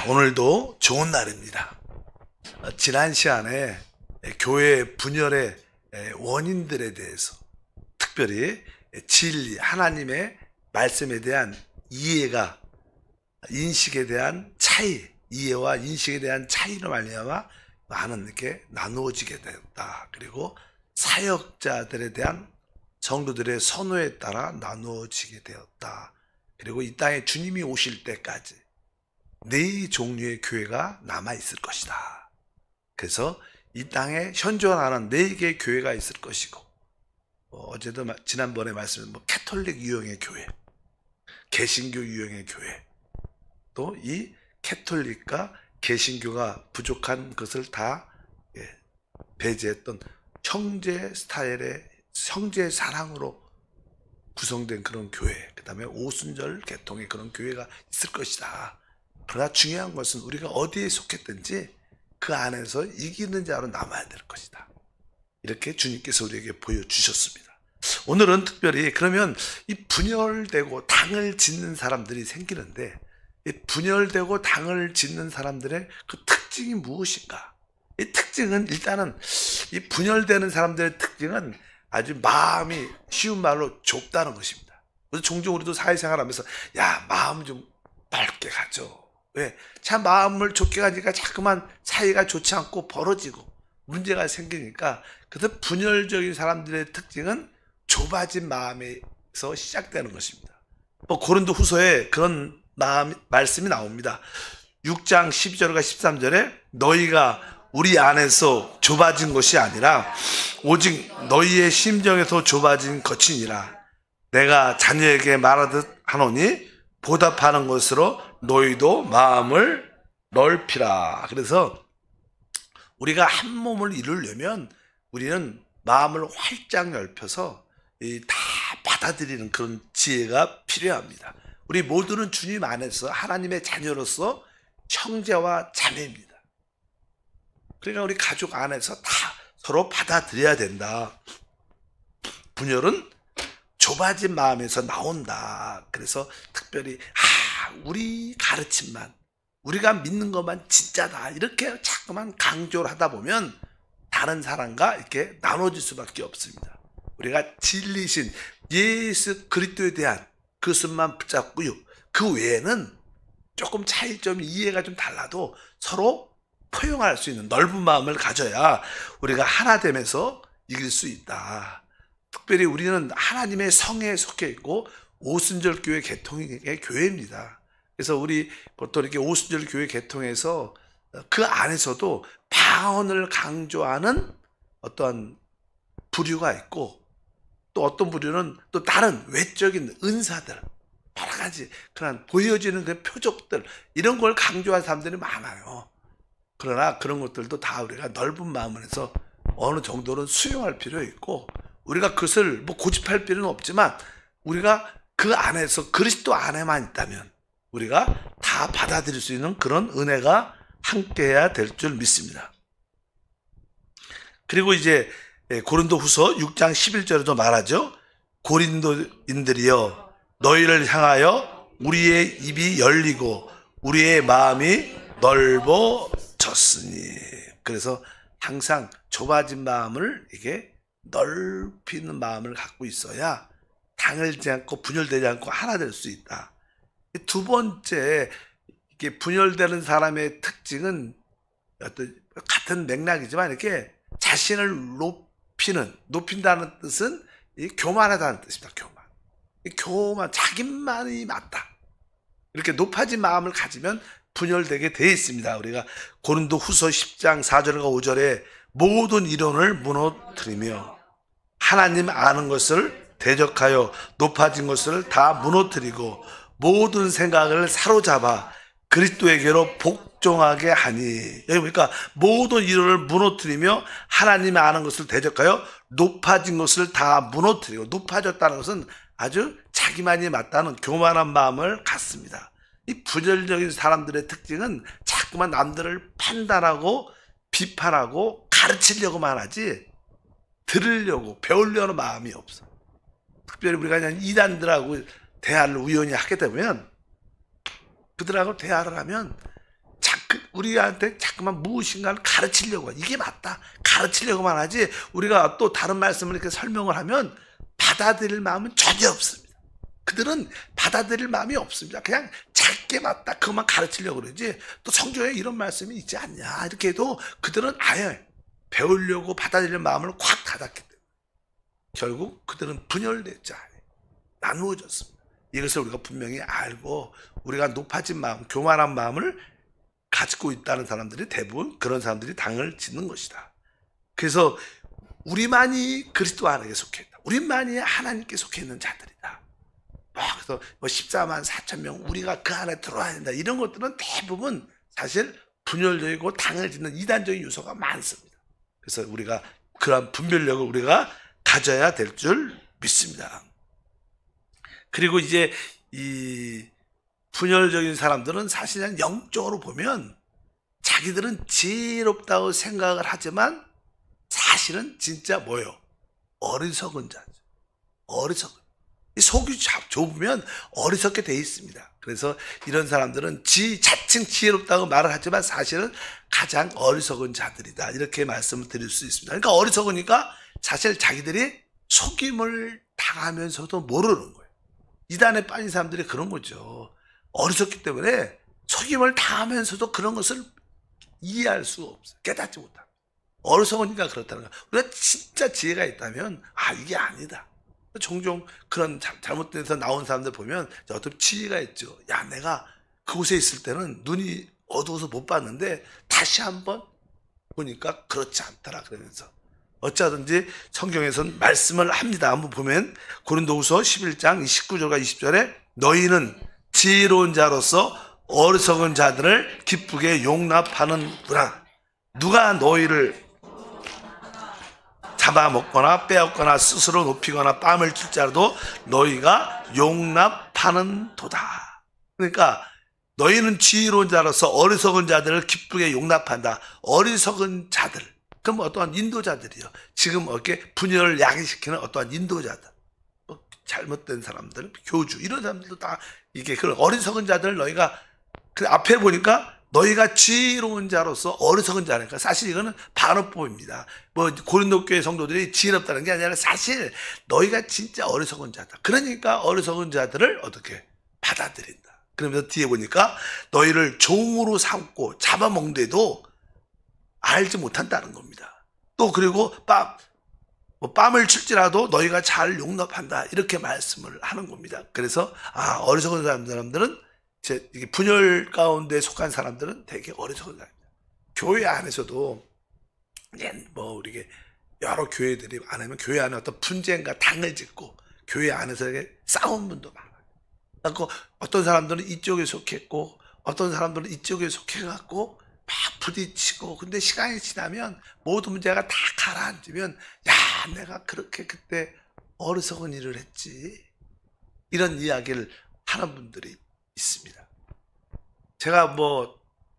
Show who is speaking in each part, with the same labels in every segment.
Speaker 1: 오늘도 좋은 날입니다. 지난 시간에 교회 분열의 원인들에 대해서 특별히 진리, 하나님의 말씀에 대한 이해가, 인식에 대한 차이, 이해와 인식에 대한 차이로 말미암아 많은 이렇게 나누어지게 되었다. 그리고 사역자들에 대한 성도들의 선호에 따라 나누어지게 되었다. 그리고 이 땅에 주님이 오실 때까지 네 종류의 교회가 남아있을 것이다. 그래서 이 땅에 현존하는 4개의 교회가 있을 것이고, 어제도 지난번에 말씀드린 캐톨릭 유형의 교회, 개신교 유형의 교회, 또 이 캐톨릭과 개신교가 부족한 것을 다 배제했던 형제 스타일의 형제 사랑으로 구성된 그런 교회, 그 다음에 오순절 계통의 그런 교회가 있을 것이다. 그러나 중요한 것은 우리가 어디에 속했든지 그 안에서 이기는 자로 남아야 될 것이다. 이렇게 주님께서 우리에게 보여주셨습니다. 오늘은 특별히 그러면 이 분열되고 당을 짓는 사람들이 생기는데, 이 분열되고 당을 짓는 사람들의 그 특징이 무엇인가? 이 특징은 일단은 이 분열되는 사람들의 특징은 아주 마음이 쉬운 말로 좁다는 것입니다. 그래서 종종 우리도 사회생활하면서 마음 좀 넓게 가져. 왜? 참 마음을 좁게 가니까 자꾸만 사이가 좋지 않고 벌어지고 문제가 생기니까. 그래서 분열적인 사람들의 특징은 좁아진 마음에서 시작되는 것입니다. 고린도 후서에 그런 말씀이 나옵니다. 6장 12절과 13절에 너희가 우리 안에서 좁아진 것이 아니라 오직 너희의 심정에서 좁아진 것이니라. 내가 자녀에게 말하듯 하노니 보답하는 것으로 너희도 마음을 넓히라. 그래서 우리가 한 몸을 이루려면 우리는 마음을 활짝 넓혀서 다 받아들이는 그런 지혜가 필요합니다. 우리 모두는 주님 안에서 하나님의 자녀로서 형제와 자매입니다. 그러니까 우리 가족 안에서 다 서로 받아들여야 된다. 분열은 좁아진 마음에서 나온다. 그래서 특별히 우리 가르침만, 우리가 믿는 것만 진짜다, 이렇게 자꾸만 강조를 하다 보면 다른 사람과 이렇게 나눠질 수밖에 없습니다. 우리가 진리신 예수 그리스도에 대한 그것만 붙잡고요, 그 외에는 조금 차이점이, 이해가 좀 달라도 서로 포용할 수 있는 넓은 마음을 가져야 우리가 하나됨에서 이길 수 있다. 특별히 우리는 하나님의 성에 속해 있고 오순절 교회 개통의 교회입니다. 그래서 우리 보통 이렇게 오순절 교회 개통에서 그 안에서도 방언을 강조하는 어떠한 부류가 있고, 또 어떤 부류는 또 다른 외적인 은사들, 여러 가지 그런 보여지는 그 표적들, 이런 걸 강조하는 사람들이 많아요. 그러나 그런 것들도 다 우리가 넓은 마음에서 어느 정도는 수용할 필요 있고, 우리가 그것을 고집할 필요는 없지만 우리가 그 안에서 그리스도 안에만 있다면 우리가 다 받아들일 수 있는 그런 은혜가 함께해야 될 줄 믿습니다. 그리고 이제 고린도 후서 6장 11절에도 말하죠. 고린도인들이여 너희를 향하여 우리의 입이 열리고 우리의 마음이 넓어졌으니. 그래서 항상 좁아진 마음을 이게 넓히는 마음을 갖고 있어야 당하지 않고 분열되지 않고 하나 될 수 있다. 두 번째, 이게 분열되는 사람의 특징은 어떤 같은 맥락이지만 이렇게 자신을 높인다는 뜻은 교만하다는 뜻입니다. 교만, 자기만이 맞다, 이렇게 높아진 마음을 가지면 분열되게 되어 있습니다. 우리가 고린도 후서 10장 4절과 5절에 모든 이론을 무너뜨리며 하나님 아는 것을 대적하여 높아진 것을 다 무너뜨리고 모든 생각을 사로잡아 그리스도에게로 복종하게 하니. 여기 보니까 모든 이론을 무너뜨리며 하나님 아는 것을 대적하여 높아진 것을 다 무너뜨리고, 높아졌다는 것은 아주 자기만이 맞다는 교만한 마음을 갖습니다. 이 분열적인 사람들의 특징은 자꾸만 남들을 판단하고 비판하고 가르치려고만 하지 들으려고 배우려는 마음이 없어. 특별히 우리가 그냥 이단들하고 대화를 우연히 하게 되면, 그들하고 대화를 하면 우리한테 자꾸만 무엇인가를 가르치려고 이게 맞다 가르치려고만 하지 우리가 또 다른 말씀을 이렇게 설명을 하면 받아들일 마음은 전혀 없습니다. 그들은 받아들일 마음이 없습니다. 그냥 작게 맞다 그것만 가르치려고 그러지 또 성경에 이런 말씀이 있지 않냐 이렇게 해도 그들은 아예 배우려고 받아들일 마음을 콱 닫았기 때문에 결국 그들은 분열됐죠. 나누어졌습니다. 이것을 우리가 분명히 알고 우리가 높아진 마음 교만한 마음을 가지고 있다는 사람들이 대부분 그런 사람들이 당을 짓는 것이다. 그래서 우리만이 그리스도 안에 속해 있다. 우리만이 하나님께 속해 있는 자들이다. 그래서 14만 4천 명 우리가 그 안에 들어와야 된다. 이런 것들은 대부분 사실 분열적이고 당을 짓는 이단적인 요소가 많습니다. 그래서 우리가 그런 분별력을 우리가 가져야 될 줄 믿습니다. 그리고 이제 이 분열적인 사람들은 사실은 영적으로 보면 자기들은 지혜롭다고 생각을 하지만 사실은 진짜 뭐예요? 어리석은 자죠. 어리석은. 속이 좁으면 어리석게 돼 있습니다. 그래서 이런 사람들은 자칭 지혜롭다고 말을 하지만 사실은 가장 어리석은 자들이다. 이렇게 말씀을 드릴 수 있습니다. 그러니까 어리석으니까 사실 자기들이 속임을 당하면서도 모르는 거예요. 이단에 빠진 사람들이 그런 거죠. 어리석기 때문에 속임을 당하면서도 그런 것을 이해할 수가 없어요. 깨닫지 못합니다. 어리석으니까 그렇다는 거예요. 우리가 진짜 지혜가 있다면 이게 아니다. 종종 그런 잘못된 데서 나온 사람들 보면 어떤 지혜가 있죠. 야 내가 그곳에 있을 때는 눈이 어두워서 못 봤는데 다시 한번 보니까 그렇지 않더라 그러면서 어쩌든지 성경에서는 말씀을 합니다. 한번 보면 고린도후서 11장 19절과 20절에 너희는 지혜로운 자로서 어리석은 자들을 기쁘게 용납하는구나. 누가 너희를 잡아먹거나 빼앗거나 스스로 높이거나 뺨을 칠지라도 너희가 용납하는 도다. 그러니까 너희는 지혜로운 자로서 어리석은 자들을 기쁘게 용납한다. 어리석은 자들. 그럼 어떠한 인도자들이요. 지금 이렇게 분열을 야기시키는 어떠한 인도자들. 잘못된 사람들, 교주 이런 사람들도 다 이게 그런 어리석은 자들을 너희가 그 앞에 보니까 너희가 지혜로운 자로서 어리석은 자니까 사실 이거는 반어법입니다. 고린도 교회 성도들이 지혜롭다는 게 아니라 사실 너희가 진짜 어리석은 자다. 그러니까 어리석은 자들을 어떻게 받아들인다. 그러면서 뒤에 보니까 너희를 종으로 삼고 잡아먹는데도 알지 못한다는 겁니다. 또 그리고 뺨을 칠지라도 너희가 잘 용납한다. 이렇게 말씀을 하는 겁니다. 그래서 어리석은 사람들은 이게 분열 가운데 속한 사람들은 되게 어리석은 사람입니다. 교회 안에서도 우리 여러 교회들이 안 하면 교회 안에 어떤 분쟁과 당을 짓고 교회 안에서 싸운 분도 많아요. 그래서 어떤 사람들은 이쪽에 속했고 어떤 사람들은 이쪽에 속해갖고 막 부딪히고 근데 시간이 지나면 모든 문제가 다 가라앉으면 내가 그렇게 그때 어리석은 일을 했지 이런 이야기를 하는 분들이 있습니다. 제가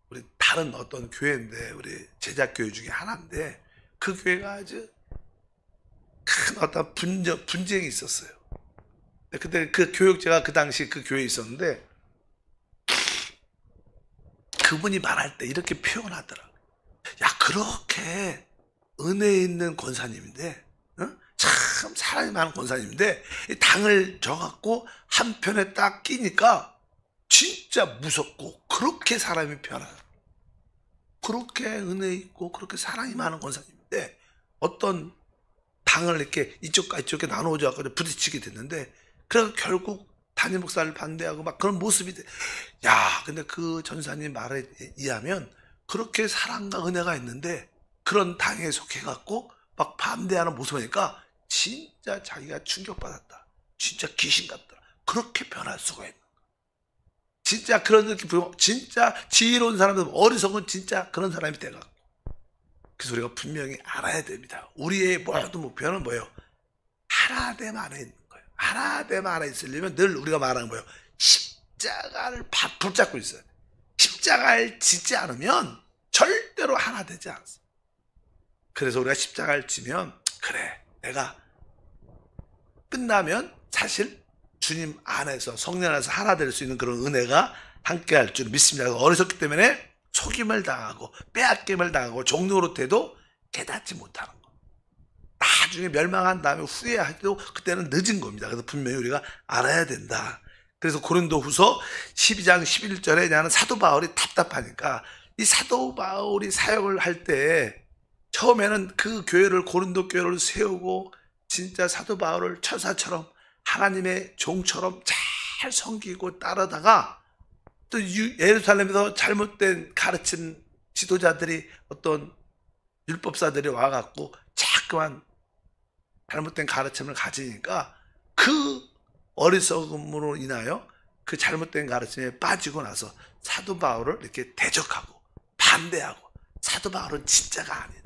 Speaker 1: 우리 다른 어떤 교회인데 우리 제자교회 중에 하나인데 그 교회가 아주 큰 어떤 분쟁이 있었어요. 근데 그 교육자가 그 당시 그 교회에 있었는데 그분이 말할 때 이렇게 표현하더라고요. 그렇게 은혜 있는 권사님인데 참 사랑이 많은 권사님인데 당을 져갖고 한편에 딱 끼니까 진짜 무섭고 그렇게 사람이 편해요. 그렇게 은혜 있고 그렇게 사랑이 많은 권사님인데 어떤 당을 이렇게 이쪽과 이쪽에 나누어져 갖고 부딪히게 됐는데 그래서 결국 담임 목사를 반대하고 막 그런 모습이 돼. 근데 그 전사님 말에 의하면 그렇게 사랑과 은혜가 있는데 그런 당에 속해갖고 막 반대하는 모습이니까 진짜 자기가 충격받았다. 진짜 귀신 같더라. 그렇게 변할 수가 있는. 진짜 그런 느낌, 진짜 지혜로운 사람들, 어리석은 진짜 그런 사람이 돼갖고. 그래서 우리가 분명히 알아야 됩니다. 우리의 모든 목표는 뭐예요? 하나됨 안에 있는 거예요. 하나됨 안에 있으려면 늘 우리가 말하는 거예요. 십자가를 붙잡고 있어야 돼. 십자가를 짓지 않으면 절대로 하나 되지 않습니다. 그래서 우리가 십자가를 지면 그래 내가 끝나면 사실 주님 안에서 성령 안에서 하나 될 수 있는 그런 은혜가 함께 할 줄 믿습니다. 어리석기 때문에 속임을 당하고 빼앗김을 당하고 종노릇해도 깨닫지 못하는 거. 나중에 멸망한 다음에 후회해도 그때는 늦은 겁니다. 그래서 분명히 우리가 알아야 된다. 그래서 고린도후서 12장 11절에 나는 사도 바울이 답답하니까 이 사도 바울이 사역을 할 때 처음에는 그 교회를 고린도 교회를 세우고 진짜 사도 바울을 천사처럼 하나님의 종처럼 잘 섬기고 따르다가 또 예루살렘에서 잘못된 가르친 지도자들이 어떤 율법사들이 와갖고 자꾸만 잘못된 가르침을 가지니까 그 어리석음으로 인하여 그 잘못된 가르침에 빠지고 나서 사도 바울을 이렇게 대적하고 반대하고 사도 바울은 진짜가 아니다.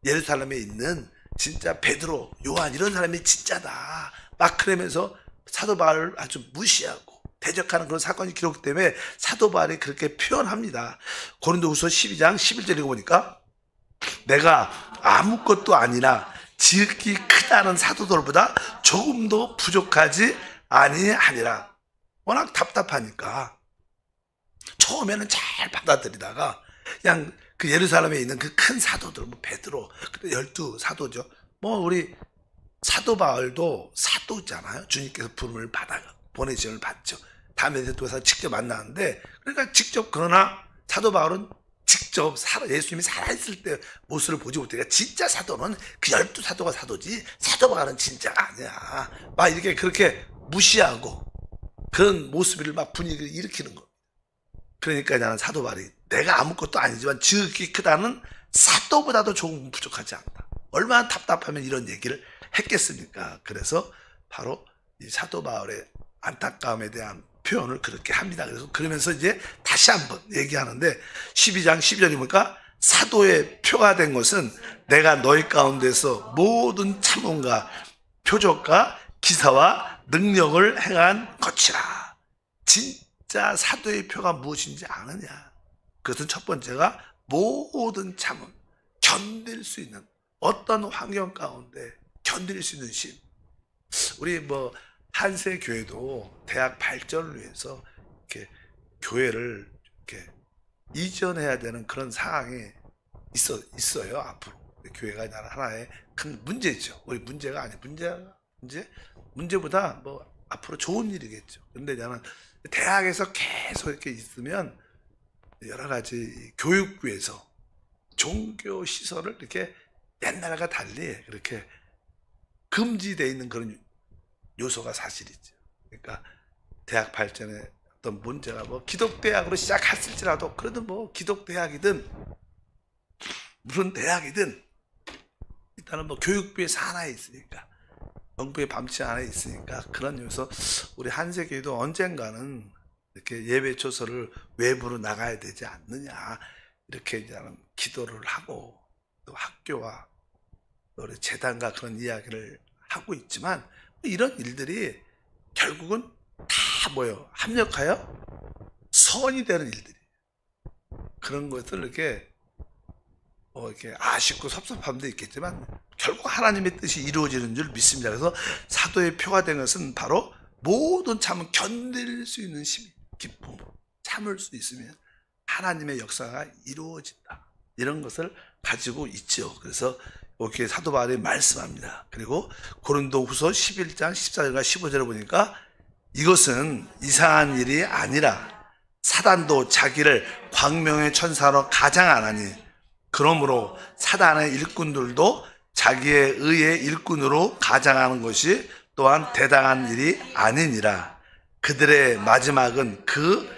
Speaker 1: 예루살렘에 있는 진짜 베드로, 요한 이런 사람이 진짜다. 막 그러면서 사도 바울을 아주 무시하고 대적하는 그런 사건이 기록되면 사도 바울이 그렇게 표현합니다. 고린도후서 12장 11절에 보니까 내가 아무것도 아니라 지극히 크다는 사도들보다 조금도 부족하지 아니하니라. 워낙 답답하니까 처음에는 잘 받아들이다가 그냥 그 예루살렘에 있는 그 큰 사도들, 뭐 베드로, 12사도죠. 뭐 우리 사도 바울도 사도잖아요. 주님께서 부름을 받아 보내심을 받죠. 다음에 도에서 직접 만나는데 그러니까 직접 그러나 사도 바울은 직접 예수님이 살아있을 때 모습을 보지 못하니까 진짜 사도는 그 12사도가 사도지 사도 바울은 진짜가 아니야. 막 이렇게 그렇게 무시하고 그런 모습을 막 분위기를 일으키는 거. 그러니까 나는 사도 바울이 내가 아무것도 아니지만 지극히 크다는 사도보다도 조금 부족하지 않다. 얼마나 답답하면 이런 얘기를 했겠습니까? 그래서 바로 이 사도 바울의 안타까움에 대한 표현을 그렇게 합니다. 그래서 그러면서 이제 다시 한번 얘기하는데 12장 12절이 보니까 사도의 표가 된 것은 내가 너희 가운데서 모든 참음과 표적과 기사와 능력을 행한 것이라. 진짜 사도의 표가 무엇인지 아느냐? 그것은 첫 번째가 모든 참음, 견딜 수 있는 어떤 환경 가운데 견딜 수 있는 심. 우리 뭐 한세 교회도 대학 발전을 위해서 이렇게 교회를 이렇게 이전해야 되는 그런 상황이 있어요. 앞으로 교회가 하나의 큰 문제죠. 우리 문제가 아니 문제보다 뭐 앞으로 좋은 일이겠죠. 근데 나는 대학에서 계속 이렇게 있으면 여러 가지 교육부에서 종교 시설을 이렇게 옛날과 달리 그렇게 금지되어 있는 그런 요소가 사실이죠. 그러니까 대학 발전에 어떤 문제가 뭐 기독대학으로 시작했을지라도 그래도 뭐 기독대학이든 무슨 대학이든 일단은 뭐 교육부의 산하에 있으니까 정부의 밤치 안에 있으니까 그런 요소 우리 한세교회도 언젠가는 이렇게 예배초소를 외부로 나가야 되지 않느냐 이렇게 이제 기도를 하고 또 학교와 또 우리 재단과 그런 이야기를 하고 있지만 이런 일들이 결국은 다 뭐예요? 합력하여 선이 되는 일들이 그런 것들 이렇게 이렇게 아쉽고 섭섭함도 있겠지만 결국 하나님의 뜻이 이루어지는 줄 믿습니다. 그래서 사도의 표가 된 것은 바로 모든 참을 견딜 수 있는 심, 기쁨, 참을 수 있으면 하나님의 역사가 이루어진다. 이런 것을 가지고 있죠. 그래서 이렇게 사도 바울이 말씀합니다. 그리고 고린도후서 11장 14절과 15절을 보니까 이것은 이상한 일이 아니라 사단도 자기를 광명의 천사로 가장하나니 그러므로 사단의 일꾼들도 자기의 의의 일꾼으로 가장하는 것이 또한 대단한 일이 아니니라. 그들의 마지막은 그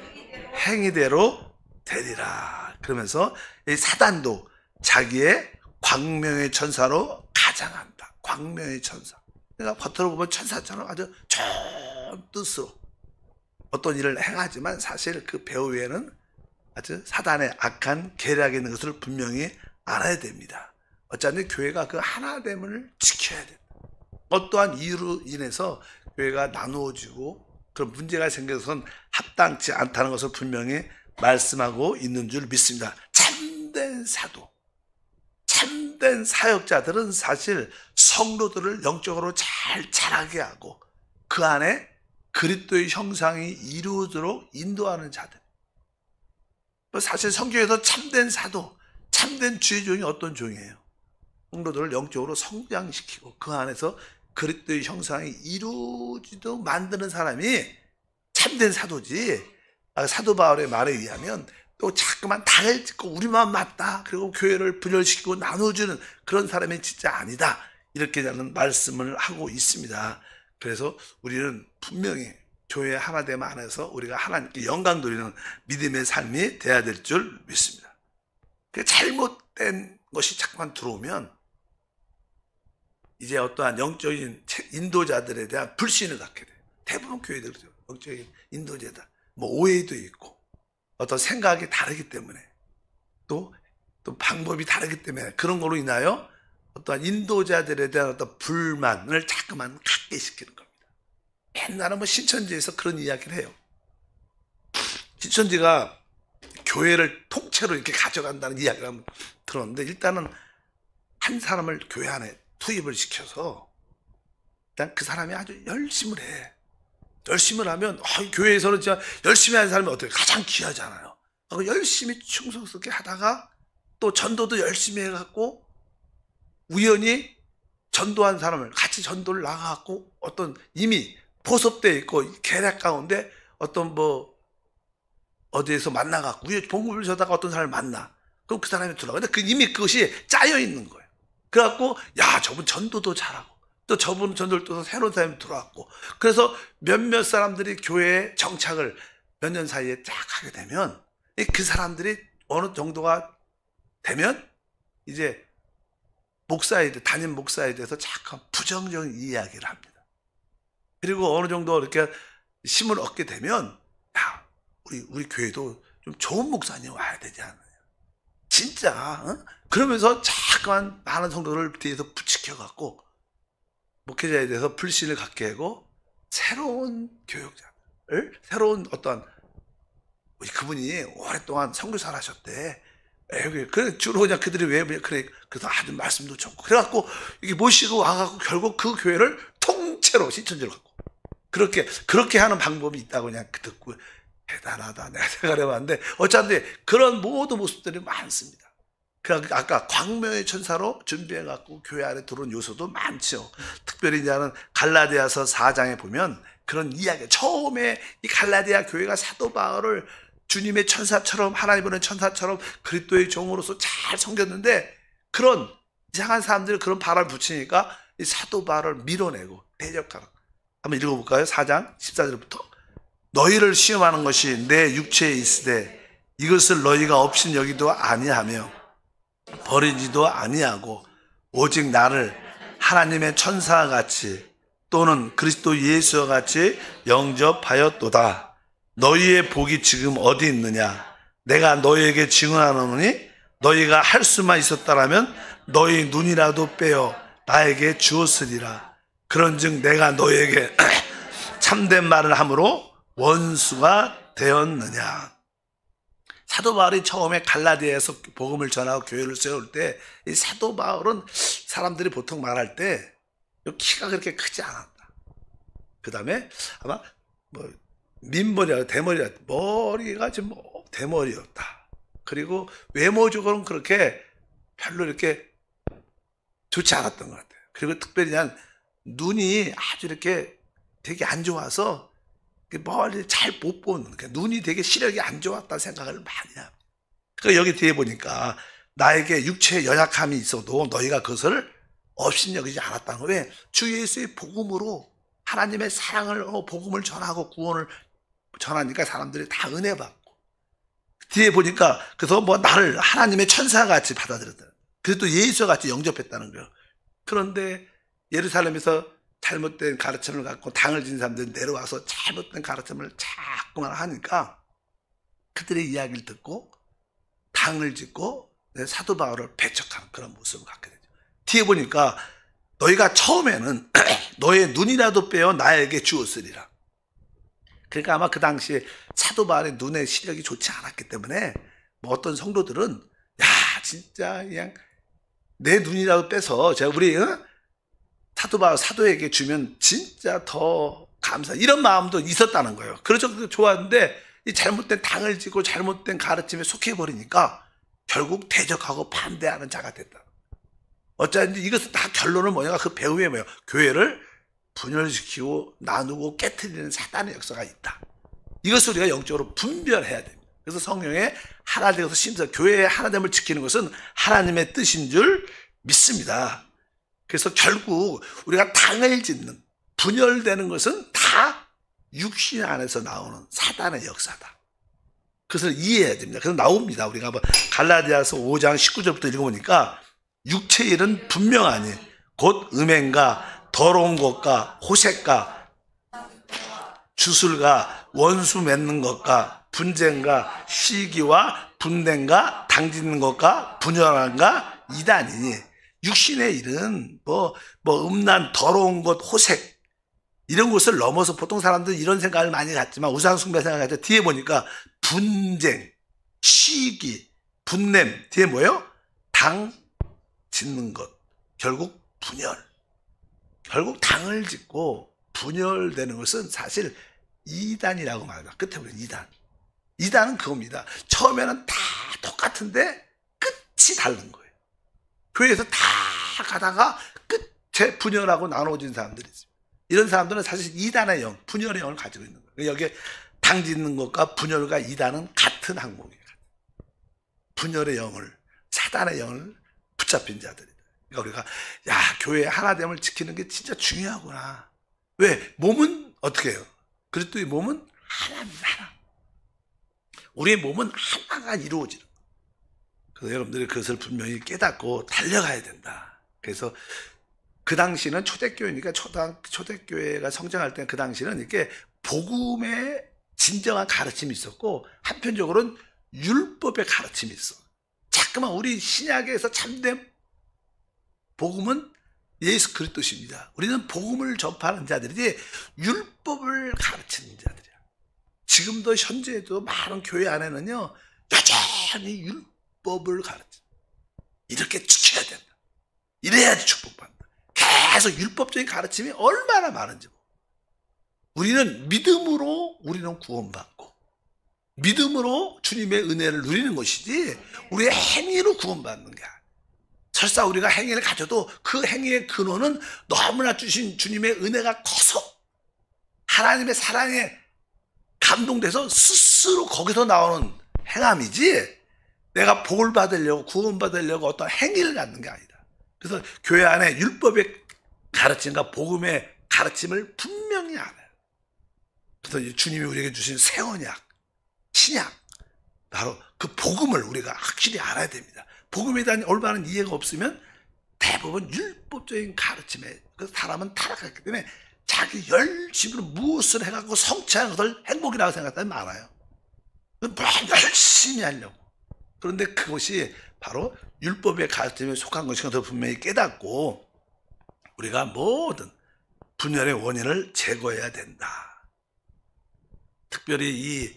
Speaker 1: 행위대로 되리라. 그러면서 이 사단도 자기의 광명의 천사로 가장한다. 광명의 천사. 그러니까 겉으로 보면 천사처럼 아주 좋은 뜻으로 어떤 일을 행하지만 사실 그 배후에는 아주 사단의 악한 계략이 있는 것을 분명히 알아야 됩니다. 어차피 교회가 그 하나됨을 지켜야 된다. 어떠한 이유로 인해서 교회가 나누어지고 그런 문제가 생겨서는 합당치 않다는 것을 분명히 말씀하고 있는 줄 믿습니다. 참된 사도, 참된 사역자들은 사실 성도들을 영적으로 잘 자라게 하고 그 안에 그리스도의 형상이 이루어지도록 인도하는 자들. 사실 성경에서 참된 사도, 참된 주의 종이 어떤 종이에요? 성도들을 영적으로 성장시키고 그 안에서 그리스도의 형상이 이루어지도록 만드는 사람이 참된 사도지. 사도 바울의 말에 의하면 또 자꾸만 당을 짓고 우리만 맞다, 그리고 교회를 분열시키고 나눠주는 그런 사람이 진짜 아니다, 이렇게 저는 말씀을 하고 있습니다. 그래서 우리는 분명히 교회 하나됨 안에서 우리가 하나님께 영광 돌리는 믿음의 삶이 돼야 될 줄 믿습니다. 잘못된 것이 자꾸만 들어오면 이제 어떠한 영적인 인도자들에 대한 불신을 갖게 돼요. 대부분 교회들 그렇죠. 영적인 인도자다. 뭐 오해도 있고 어떤 생각이 다르기 때문에 또 방법이 다르기 때문에 그런 걸로 인하여 어떠한 인도자들에 대한 어떤 불만을 자꾸만 갖게 시키는 겁니다. 옛날에 신천지에서 그런 이야기를 해요. 신천지가 교회를 통째로 이렇게 가져간다는 이야기를 한번 들었는데, 일단은 한 사람을 교회 안에 투입을 시켜서 일단 그 사람이 아주 열심을 해. 열심을 하면 교회에서는 진짜 열심히 하는 사람이 어떻게 가장 귀하잖아요. 열심히 충성스럽게 하다가 또 전도도 열심히 해갖고 우연히 전도한 사람을 같이 전도를 나가갖고 어떤 이미 포섭되어 있고 계략 가운데 어떤 어디에서 만나갖고 우연히 복음을 전하다가 어떤 사람을 만나. 그럼 그 사람이 들어가. 근데 이미 그것이 짜여 있는 거예요. 그래갖고 야, 저분 전도도 잘하고 또 저분 전도를 또 새로운 사람이 들어왔고, 그래서 몇몇 사람들이 교회에 정착을 몇 년 사이에 쫙 하게 되면 그 사람들이 어느 정도가 되면 이제 담임 목사에 대해서 자꾸 부정적인 이야기를 합니다. 그리고 어느 정도 이렇게 힘을 얻게 되면 야, 우리 교회도 좀 좋은 목사님 와야 되지 않느냐. 진짜 그러면서 자꾸만 많은 성도를 뒤에서 부추겨갖고 목회자에 대해서 불신을 갖게 하고 새로운 교육자를, 새로운 어떤 그분이 오랫동안 선교사를 하셨대. 그래 주로 그냥 그들이 왜 그래, 그래서 아주 말씀도 좋고 그래갖고 이게 모시고 와갖고 결국 그 교회를 통째로 신천지로 갖고 그렇게 하는 방법이 있다고 그냥 듣고 대단하다 내가 생각을 해봤는데, 어차피 그런 모든 모습들이 많습니다. 아까 광명의 천사로 준비해갖고 교회 안에 들어온 요소도 많죠. 특별히 이제는 갈라디아서 4장에 보면 그런 이야기, 처음에 이 갈라디아 교회가 사도 바울을 주님의 천사처럼, 하나님 보낸 천사처럼 그리스도의 종으로서 잘 섬겼는데, 그런 이상한 사람들이 그런 바람을 붙이니까 이 사도 바울을 밀어내고 대적하는. 한번 읽어볼까요? 4장 14절부터. 너희를 시험하는 것이 내 육체에 있으되 이것을 너희가 없인 여기도 아니하며 버리지도 아니하고 오직 나를 하나님의 천사와 같이 또는 그리스도 예수와 같이 영접하였도다. 너희의 복이 지금 어디 있느냐? 내가 너희에게 증언하노니 너희가 할 수만 있었다라면 너희 눈이라도 빼어 나에게 주었으리라. 그런즉 내가 너희에게 참된 말을 함으로 원수가 되었느냐. 사도 바울이 처음에 갈라디아에서 복음을 전하고 교회를 세울 때 이 사도 바울은 사람들이 보통 말할 때 키가 그렇게 크지 않았다. 그 다음에 아마 민머리야 대머리야, 머리가 좀 대머리였다. 그리고 외모적으로는 그렇게 별로 이렇게 좋지 않았던 것 같아요. 그리고 특별히 난 눈이 아주 이렇게 되게 안 좋아서 멀리 잘 못 보는, 눈이 되게 시력이 안 좋았다는 생각을 많이 합니다. 그러니까 여기 뒤에 보니까 나에게 육체의 연약함이 있어도 너희가 그것을 없인 여기지 않았다는 거예요. 왜? 주 예수의 복음으로 하나님의 사랑을 복음을 전하고 구원을 전하니까 사람들이 다 은혜 받고, 뒤에 보니까 그래서 나를 하나님의 천사같이 받아들였다. 그래서 또 예수와 같이 영접했다는 거예요. 그런데 예루살렘에서 잘못된 가르침을 갖고 당을 진 사람들이 내려와서 잘못된 가르침을 자꾸만 하니까 그들의 이야기를 듣고 당을 짓고 사도 바울을 배척하는 그런 모습을 갖게 되죠. 뒤에 보니까 너희가 처음에는 너의 눈이라도 빼어 나에게 주었으리라. 그러니까 아마 그 당시에 사도 바울의 눈의 시력이 좋지 않았기 때문에 어떤 성도들은 야, 진짜 그냥 내 눈이라도 빼서 제가 우리 사도 바울 사도에게 주면 진짜 더 감사, 이런 마음도 있었다는 거예요. 그렇죠. 좋았는데 이 잘못된 당을 지고 잘못된 가르침에 속해버리니까 결국 대적하고 반대하는 자가 됐다. 어쩌든지 이것은 다 결론은 뭐냐? 그 배후에 뭐예요? 교회를 분열시키고 나누고 깨트리는 사단의 역사가 있다. 이것을 우리가 영적으로 분별해야 됩니다. 그래서 성령의 하나 되어서 심사, 교회의 하나됨을 지키는 것은 하나님의 뜻인 줄 믿습니다. 그래서 결국 우리가 당을 짓는, 분열되는 것은 다 육신 안에서 나오는 사단의 역사다. 그것을 이해해야 됩니다. 그래서 나옵니다. 우리가 한번 갈라디아서 5장 19절부터 읽어보니까 육체의 일은 분명하니 곧 음행과 더러운 것과 호색과 주술과 원수 맺는 것과 분쟁과 시기와 분냄과 당짓는 것과 분열함과 이단이니 육신의 일은 뭐 음란 더러운 것 호색 이런 것을 넘어서 보통 사람들은 이런 생각을 많이 갖지만 우상숭배 생각하죠. 뒤에 보니까 분쟁, 시기, 분냄 뒤에 뭐예요? 당 짓는 것 결국 분열 결국 당을 짓고 분열되는 것은 사실 이단이라고 말합니다. 끝에 보면 이단은 그겁니다. 처음에는 다 똑같은데 끝이 다른 거예요. 교회에서 다 가다가 끝에 분열하고 나눠진 사람들이 있습니다. 이런 사람들은 사실 이단의 영, 분열의 영을 가지고 있는 거예요. 여기에 당 짓는 것과 분열과 이단은 같은 항목이에요. 분열의 영을, 사단의 영을 붙잡힌 자들이다. 그러니까 우리가 교회의 하나됨을 지키는 게 진짜 중요하구나. 왜? 몸은 어떻게 해요? 그리스도의 몸은 하나입니다. 하나. 우리의 몸은 하나가 이루어지는 거예요. 그래서 여러분들이 그것을 분명히 깨닫고 달려가야 된다. 그래서 그 당시는 초대교회니까 초대교회가 성장할 때 그 당시는 이렇게 복음의 진정한 가르침이 있었고 한편적으로는 율법의 가르침이 있어. 자꾸만 우리 신약에서 참된 복음은 예수 그리스도십니다. 우리는 복음을 전파하는 자들이지 율법을 가르치는 자들이야. 지금도 현재도 많은 교회 안에는요 여전히 율법을 가르쳐. 이렇게 지켜야 된다. 이래야지 축복받는다. 계속 율법적인 가르침이 얼마나 많은지. 우리는 믿음으로 우리는 구원받고 믿음으로 주님의 은혜를 누리는 것이지 우리의 행위로 구원받는 게 아니야. 설사 우리가 행위를 가져도 그 행위의 근원은 너무나 주신 주님의 은혜가 커서 하나님의 사랑에 감동돼서 스스로 거기서 나오는 행함이지 내가 복을 받으려고 구원받으려고 어떤 행위를 갖는 게 아니다. 그래서 교회 안에 율법의 가르침과 복음의 가르침을 분명히 알아요. 그래서 주님이 우리에게 주신 새 언약, 신약 바로 그 복음을 우리가 확실히 알아야 됩니다. 복음에 대한 올바른 이해가 없으면 대부분 율법적인 가르침에 그 사람은 타락했기 때문에 자기 열심으로 무엇을 해갖고 성취하는 것을 행복이라고 생각하는 사람이 많아요. 열심히 하려고. 그런데 그것이 바로 율법의 가르침에 속한 것인 것을 분명히 깨닫고 우리가 모든 분열의 원인을 제거해야 된다. 특별히 이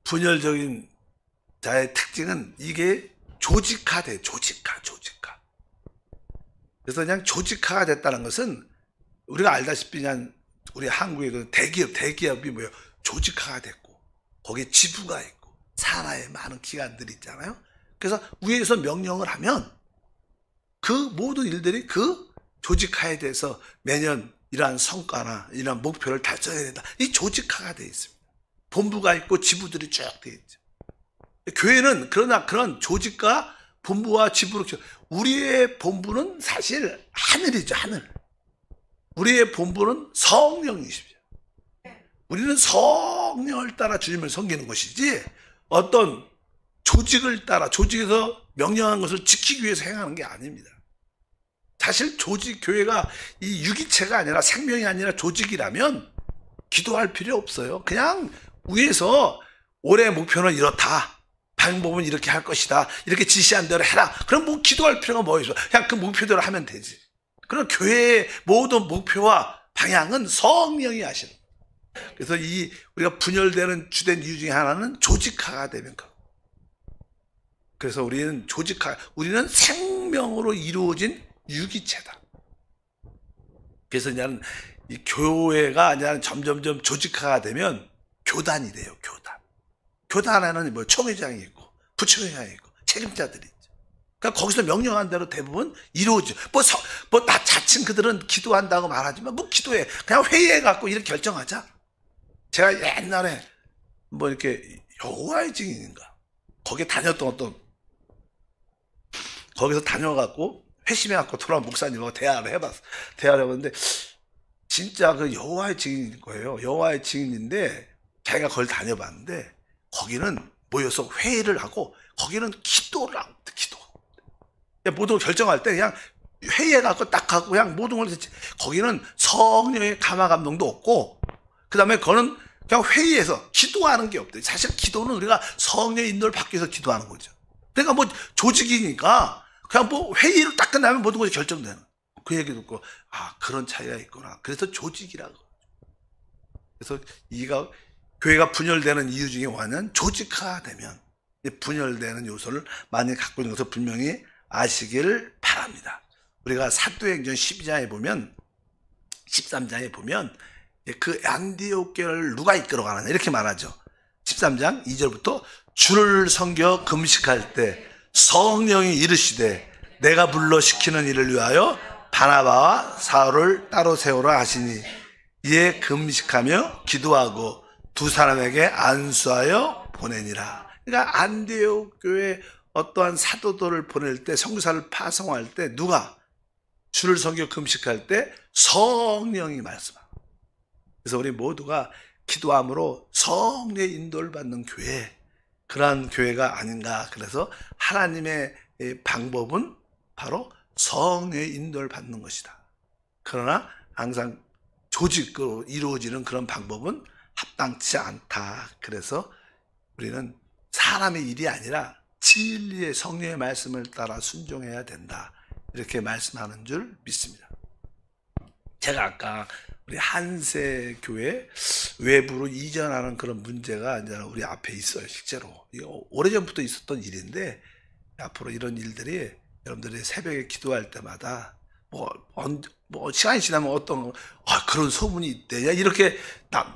Speaker 1: 분열적인 자의 특징은 이게 조직화돼. 조직화. 그래서 그냥 조직화가 됐다는 것은 우리가 알다시피 그냥 우리 한국의 그 대기업이 뭐예요? 조직화가 됐고 거기에 지부가 있고 산하에 많은 기관들이 있잖아요. 그래서 위에서 명령을 하면 그 모든 일들이 그 조직화에 대해서 매년 이러한 성과나 이러한 목표를 달성해야 된다. 이 조직화가 되어 있습니다. 본부가 있고 지부들이 쭉 되어 있죠. 교회는 그러나 그런 조직과 본부와 지부로 우리의 본부는 사실 하늘이죠. 하늘. 우리의 본부는 성령이십니다. 우리는 성령을 따라 주님을 섬기는 것이지 어떤 조직을 따라 조직에서 명령한 것을 지키기 위해서 행하는 게 아닙니다. 사실 교회가 이 유기체가 아니라 생명이 아니라 조직이라면 기도할 필요 없어요. 그냥 위에서 올해 목표는 이렇다. 방법은 이렇게 할 것이다. 이렇게 지시한 대로 해라. 그럼 뭐 기도할 필요가 뭐 있어. 그냥 그 목표대로 하면 되지. 그럼 교회의 모든 목표와 방향은 성령이 하시는 거예요. 그래서 우리가 분열되는 주된 이유 중에 하나는 조직화가 되면 그래서 우리는 우리는 생명으로 이루어진 유기체다. 그래서 이제는 이 교회가 이제 점점점 조직화가 되면 교단이 돼요. 교단. 교단에는 뭐 총회장이 있고 부총회장이 있고 책임자들이 있죠. 그러니까 거기서 명령한 대로 대부분 이루어져. 나 자칭 그들은 기도한다고 말하지만 뭐 기도해. 그냥 회의해 갖고 이렇게 결정하자. 제가 옛날에 뭐 이렇게 여호와의 증인인가 거기에 다녔던 거기서 다녀갖고 회심해갖고 돌아온 목사님하고 대화를 해봤는데 진짜 그 여호와의 증인인 거예요. 여호와의 증인인데 자기가 그걸 다녀봤는데 거기는 모여서 회의를 하고 거기는 기도를 하고 기도. 모든 걸 결정할 때 그냥 회의해갖고 딱 하고 그냥 모든 걸 거기는 성령의 감화 감동도 없고 그 다음에 그거는 그냥 회의에서 기도하는 게 없대요. 사실 기도는 우리가 성령의 인도를 받기 위해서 기도하는 거죠. 그러니까 뭐 조직이니까 그냥 뭐 회의를 딱 끝나면 모든 것이 결정되는. 그 얘기 듣고 그런 차이가 있구나. 그래서 조직이라고. 그래서 교회가 분열되는 이유 중에 하나는 조직화되면 분열되는 요소를 많이 갖고 있는 것을 분명히 아시길 바랍니다. 우리가 사도행전 12장에 보면 13장에 보면 그 안디옥 교회를 누가 이끌어가느냐 이렇게 말하죠. 13장 2절부터 주를 섬겨 금식할 때 성령이 이르시되 내가 불러 시키는 일을 위하여 바나바와 사울을 따로 세우라 하시니 이에 금식하며 기도하고 두 사람에게 안수하여 보내니라. 그러니까 안디옥 교회 어떠한 사도들을 보낼 때 선교사를 파송할 때 누가 주를 섬겨 금식할 때 성령이 말씀합니다. 그래서 우리 모두가 기도함으로 성령의 인도를 받는 교회, 그러한 교회가 아닌가. 그래서 하나님의 방법은 바로 성령의 인도를 받는 것이다. 그러나 항상 조직으로 이루어지는 그런 방법은 합당치 않다. 그래서 우리는 사람의 일이 아니라 진리의 성령의 말씀을 따라 순종해야 된다. 이렇게 말씀하는 줄 믿습니다. 제가 아까 우리 한세 교회 외부로 이전하는 그런 문제가 이제 우리 앞에 있어요. 실제로 이거 오래전부터 있었던 일인데 앞으로 이런 일들이 여러분들이 새벽에 기도할 때마다 뭐 시간이 지나면 어떤 그런 소문이 있대냐 이렇게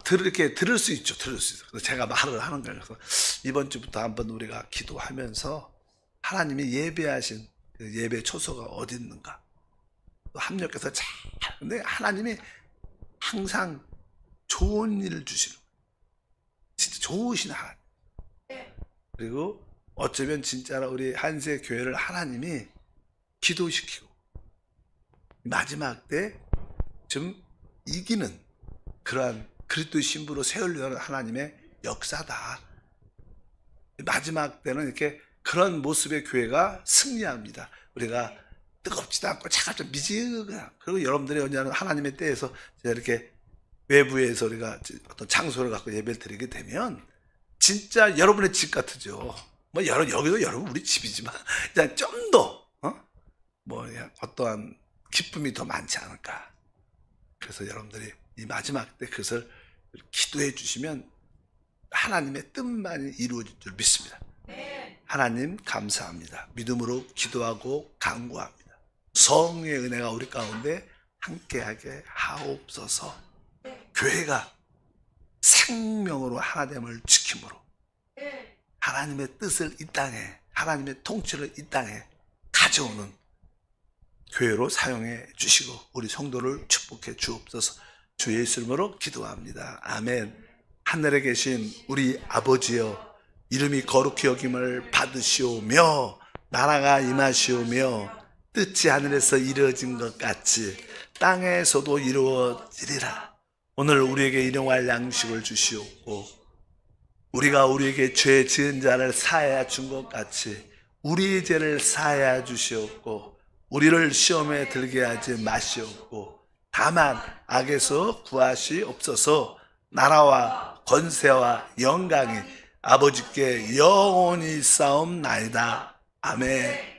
Speaker 1: 들을 수 있죠. 들을 수 있어. 그래서 제가 말을 하는 거예요. 그래서 이번 주부터 한번 우리가 기도하면서 하나님이 예배하신 그 예배 초소가 어디 있는가 합력해서 잘. 근데 하나님이 항상 좋은 일을 주시는 거예요. 진짜 좋으신 하나님. 그리고 어쩌면 진짜로 우리 한세 교회를 하나님이 기도시키고 마지막 때 좀 이기는 그러한 그리스도의 신부로 세우려는 하나님의 역사다. 마지막 때는 이렇게 그런 모습의 교회가 승리합니다. 우리가 뜨겁지도 않고 차갑지도 미지근한. 그리고 여러분들이 언제나 하나님의 때에서 이렇게 외부에서 우리가 어떤 장소를 갖고 예배를 드리게 되면 진짜 여러분의 집 같으죠. 뭐 여기도 여러분 우리 집이지만 좀 더 어떠한 기쁨이 더 많지 않을까. 그래서 여러분들이 이 마지막 때 그것을 기도해 주시면 하나님의 뜻만이 이루어질 줄 믿습니다. 하나님 감사합니다. 믿음으로 기도하고 간구합니다. 성령의 은혜가 우리 가운데 함께하게 하옵소서. 교회가 생명으로 하나됨을 지킴으로 하나님의 뜻을 이 땅에, 하나님의 통치를 이 땅에 가져오는 교회로 사용해 주시고 우리 성도를 축복해 주옵소서. 주 예수 이름으로 기도합니다. 아멘. 하늘에 계신 우리 아버지여, 이름이 거룩히 여김을 받으시오며 나라가 임하시오며 뜻이 하늘에서 이루어진 것 같이 땅에서도 이루어지리라. 오늘 우리에게 일용할 양식을 주시옵고 우리가 우리에게 죄 지은 자를 사하여 준 것 같이 우리의 죄를 사하여 주시옵고 우리를 시험에 들게 하지 마시옵고 다만 악에서 구하시옵소서. 나라와 권세와 영광이 아버지께 영원히 싸움나이다. 아멘.